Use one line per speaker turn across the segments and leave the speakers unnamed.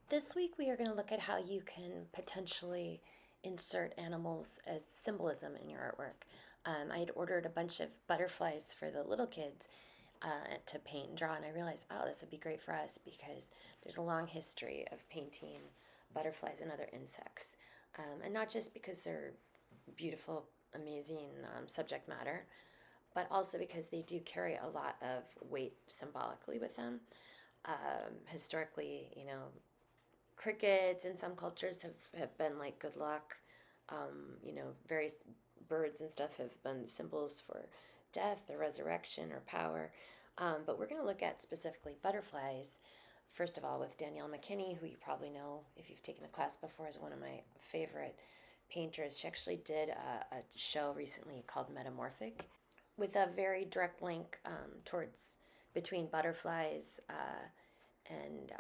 This week we are going to look at how you can potentially insert animals as symbolism in your artwork. I had ordered a bunch of butterflies for the little kids to paint and draw, and I realized, oh, this would be great for us because there's a long history of painting butterflies and other insects. And not just because they're beautiful, amazing subject matter, but also because they do carry a lot of weight symbolically with them. Historically, crickets in some cultures have been like good luck. Various birds and stuff have been symbols for death or resurrection or power. But we're going to look at specifically butterflies, first of all, with Danielle Mckinney, who you probably know if you've taken the class before, is one of my favorite painters. She actually did a show recently called Metamorphic with a very direct link towards between butterflies and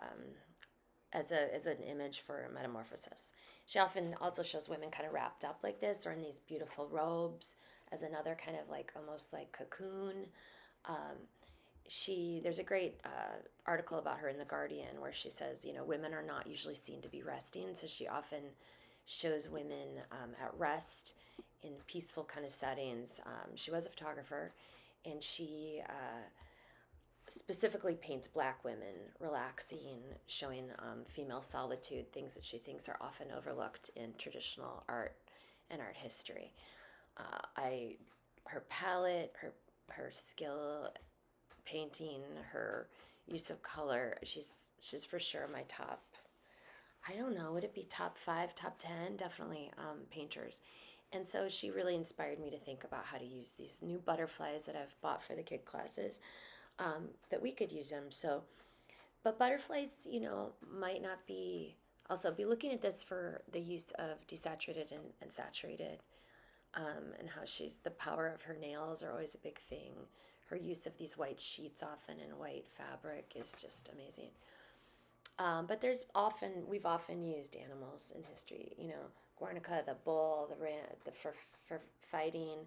as an image for metamorphosis. She often also shows women kind of wrapped up like this or in these beautiful robes as another kind of like almost like cocoon. Um, there's a great article about her in the Guardian where she says, women are not usually seen to be resting, so she often shows women at rest in peaceful kind of settings. She was a photographer, and she specifically paints black women relaxing, showing female solitude, things that she thinks are often overlooked in traditional art and art history. Her palette, her skill painting, her use of color, she's for sure my top. I don't know, would it be top 5, top 10? Definitely painters. And so she really inspired me to think about how to use these new butterflies that I've bought for the kid classes, that we could use them. So, but butterflies, might not be. Also, be looking at this for the use of desaturated and saturated, and how the power of her nails are always a big thing. Her use of these white sheets, often in white fabric, is just amazing. But we've often used animals in history. Guernica, the bull, the for fighting.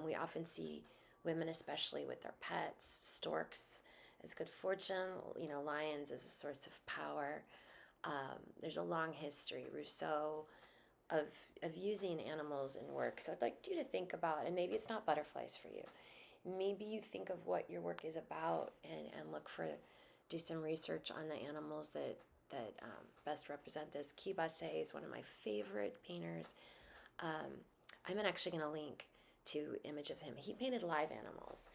We often see women, especially with their pets, storks as good fortune. Lions as a source of power. There's a long history, Rousseau, of using animals in work. So I'd like you to think about, and maybe it's not butterflies for you. Maybe you think of what your work is about and do some research on the animals that best represent this. Qi Baishi is one of my favorite painters. I'm actually going to link to image of him. He painted live animals,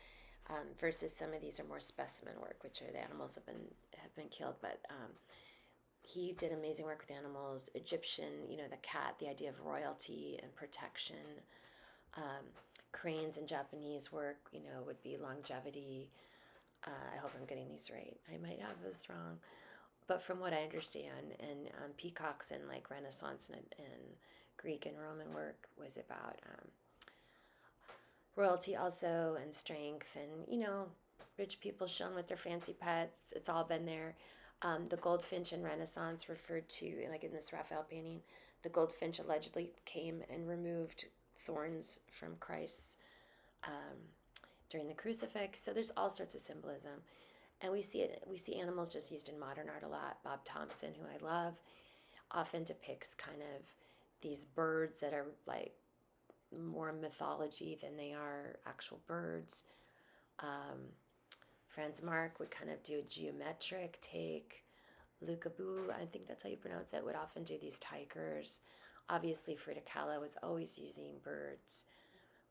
versus some of these are more specimen work, which are the animals have been killed. But he did amazing work with animals. Egyptian, the cat, the idea of royalty and protection. Cranes in Japanese work, would be longevity. I hope I'm getting these right. I might have this wrong. But from what I understand, and peacocks in like Renaissance and Greek and Roman work was about royalty also and strength and, rich people shown with their fancy pets. It's all been there. The goldfinch in Renaissance referred to, like in this Raphael painting, the goldfinch allegedly came and removed thorns from Christ's during the crucifix. So there's all sorts of symbolism. And we see animals just used in modern art a lot. Bob Thompson, who I love, often depicts kind of these birds that are like more mythology than they are actual birds. Franz Marc would kind of do a geometric take. Luca Bu, I think that's how you pronounce it, would often do these tigers. Obviously, Frida Kahlo was always using birds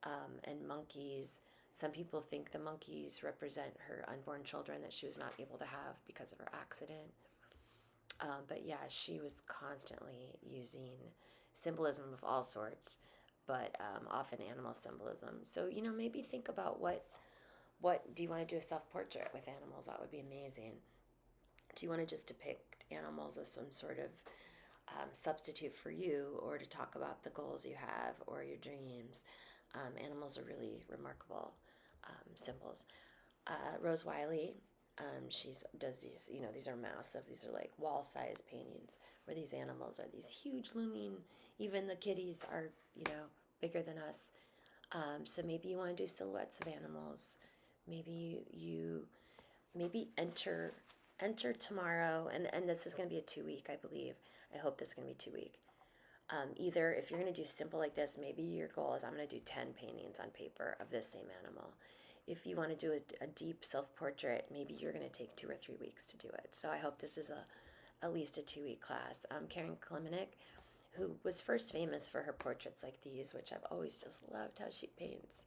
and monkeys. Some people think the monkeys represent her unborn children that she was not able to have because of her accident. But yeah, she was constantly using symbolism of all sorts, but often animal symbolism. So, maybe think about what do you want to do a self-portrait with animals? That would be amazing. Do you want to just depict animals as some sort of substitute for you, or to talk about the goals you have or your dreams? Animals are really remarkable symbols. Rose Wiley, she does these, these are massive. These are like wall-size paintings where these animals are these huge looming, even the kitties are, bigger than us. So maybe you want to do silhouettes of animals. Maybe enter enter tomorrow, and this is going to be a 2 week, I believe. I hope this is going to be 2 week. Either if you're going to do simple like this, maybe your goal is I'm going to do 10 paintings on paper of this same animal. If you want to do a deep self-portrait, maybe you're going to take 2 or 3 weeks to do it. So I hope this is at least a 2 week class. Karen Kilimnik, who was first famous for her portraits like these, which I've always just loved how she paints.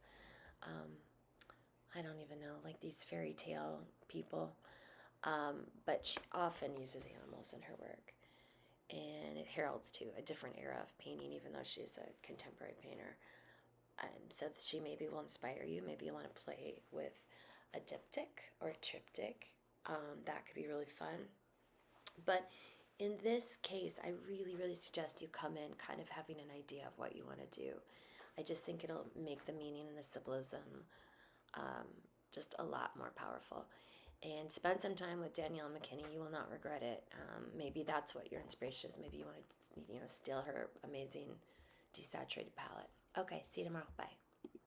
I don't even know, like these fairy tale people. But she often uses animals in her work. And it heralds to a different era of painting, even though she's a contemporary painter. So she maybe will inspire you. Maybe you want to play with a diptych or a triptych. That could be really fun. But in this case, I really, really suggest you come in kind of having an idea of what you want to do. I just think it'll make the meaning and the symbolism just a lot more powerful. And spend some time with Danielle Mckinney. You will not regret it. Maybe that's what your inspiration is. Maybe you want to, steal her amazing desaturated palette. Okay, see you tomorrow. Bye.